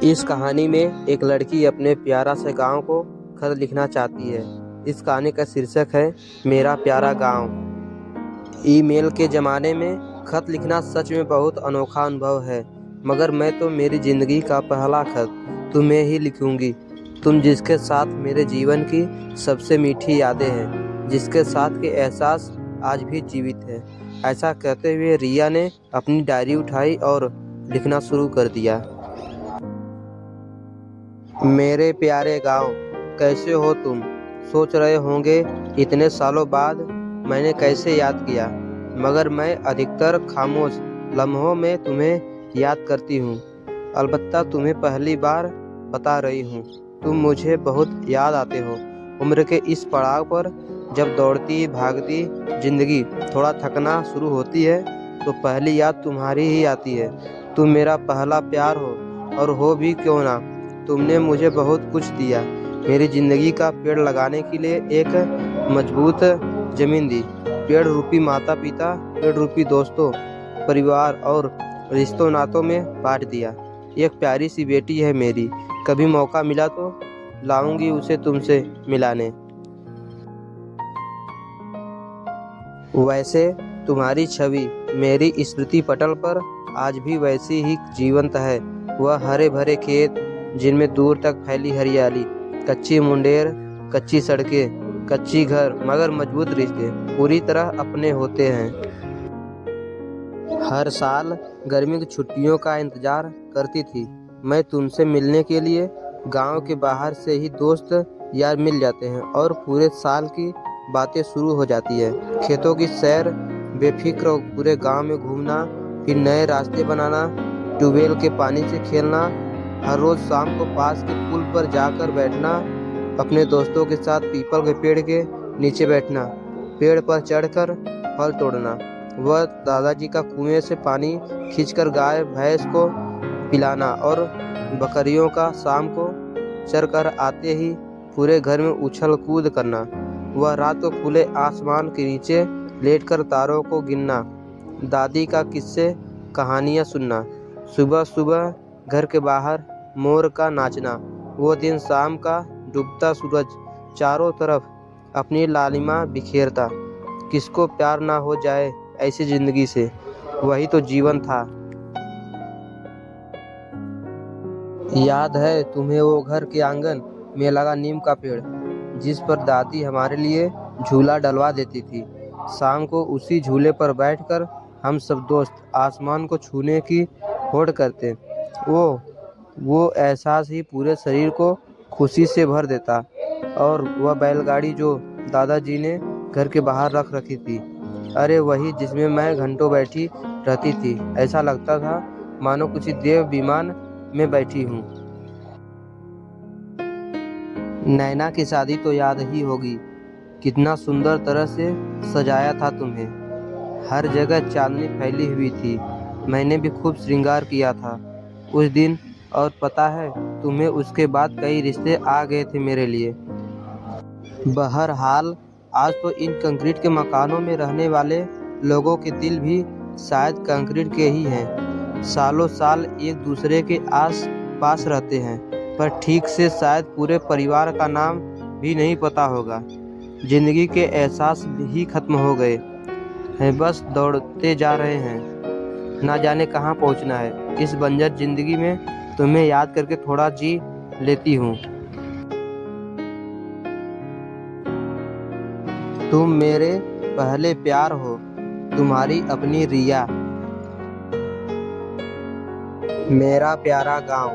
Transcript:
इस कहानी में एक लड़की अपने प्यारा से गांव को खत लिखना चाहती है। इस कहानी का शीर्षक है मेरा प्यारा गांव। ईमेल के ज़माने में खत लिखना सच में बहुत अनोखा अनुभव है, मगर मैं तो मेरी ज़िंदगी का पहला खत तुम्हें ही लिखूंगी। तुम जिसके साथ मेरे जीवन की सबसे मीठी यादें हैं, जिसके साथ के एहसास आज भी जीवित है। ऐसा कहते हुए रिया ने अपनी डायरी उठाई और लिखना शुरू कर दिया। मेरे प्यारे गांव, कैसे हो तुम? सोच रहे होंगे इतने सालों बाद मैंने कैसे याद किया, मगर मैं अधिकतर खामोश लम्हों में तुम्हें याद करती हूँ। अलबत्ता तुम्हें पहली बार बता रही हूँ, तुम मुझे बहुत याद आते हो। उम्र के इस पड़ाव पर जब दौड़ती भागती जिंदगी थोड़ा थकना शुरू होती है, तो पहली याद तुम्हारी ही आती है। तुम मेरा पहला प्यार हो, और हो भी क्यों ना। तुमने मुझे बहुत कुछ दिया। मेरी ज़िंदगी का पेड़ लगाने के लिए एक मजबूत ज़मीन दी। पेड़ रूपी माता पिता, पेड़ रूपी दोस्तों, परिवार और रिश्तों नातों में बांट दिया। एक प्यारी सी बेटी है मेरी, कभी मौका मिला तो लाऊंगी उसे तुमसे मिलाने। वैसे तुम्हारी छवि मेरी स्मृति पटल पर आज भी वैसी ही जीवंत है। वह हरे भरे खेत जिनमें दूर तक फैली हरियाली, कच्ची मुंडेर, कच्ची सड़कें, कच्ची घर, मगर मजबूत रिश्ते पूरी तरह अपने होते हैं। हर साल गर्मी की छुट्टियों का इंतजार करती थी मैं तुमसे मिलने के लिए। गांव के बाहर से ही दोस्त यार मिल जाते हैं और पूरे साल की बातें शुरू हो जाती है। खेतों की सैर, बेफिक्र पूरे गांव में घूमना, फिर नए रास्ते बनाना, ट्यूबवेल के पानी से खेलना, हर रोज शाम को पास के पुल पर जाकर बैठना, अपने दोस्तों के साथ पीपल के पेड़ के नीचे बैठना, पेड़ पर चढ़कर फल तोड़ना, वह दादाजी का कुएं से पानी खींचकर गाय भैंस को पिलाना, और बकरियों का शाम को चर कर आते ही पूरे घर में उछल कूद करना, वह रात को खुले आसमान के नीचे लेटकर तारों को गिनना, दादी का किस्से कहानियाँ सुनना, सुबह सुबह घर के बाहर मोर का नाचना, वो दिन शाम का डूबता सूरज चारों तरफ अपनी लालिमा बिखेरता। किसको प्यार ना हो जाए ऐसी जिंदगी से, वही तो जीवन था। याद है तुम्हें वो घर के आंगन में लगा नीम का पेड़, जिस पर दादी हमारे लिए झूला डलवा देती थी। शाम को उसी झूले पर बैठकर हम सब दोस्त आसमान को छूने की होड़ करते। वो एहसास ही पूरे शरीर को खुशी से भर देता। और वह बैलगाड़ी जो दादाजी ने घर के बाहर रख रखी थी, अरे वही जिसमें मैं घंटों बैठी रहती थी। ऐसा लगता था मानो किसी देव विमान में बैठी हूँ। नैना की शादी तो याद ही होगी, कितना सुंदर तरह से सजाया था तुम्हें। हर जगह चांदनी फैली हुई थी, मैंने भी खूब श्रृंगार किया था उस दिन। और पता है तुम्हें, उसके बाद कई रिश्ते आ गए थे मेरे लिए। बहरहाल आज तो इन कंक्रीट के मकानों में रहने वाले लोगों के दिल भी शायद कंक्रीट के ही हैं। सालों साल एक दूसरे के आस पास रहते हैं, पर ठीक से शायद पूरे परिवार का नाम भी नहीं पता होगा। जिंदगी के एहसास ही खत्म हो गए हैं, बस दौड़ते जा रहे हैं, ना जाने कहाँ पहुँचना है। इस बंजर जिंदगी में तुम्हें याद करके थोड़ा जी लेती हूँ। तुम मेरे पहले प्यार हो, तुम्हारी अपनी रिया। मेरा प्यारा गांव।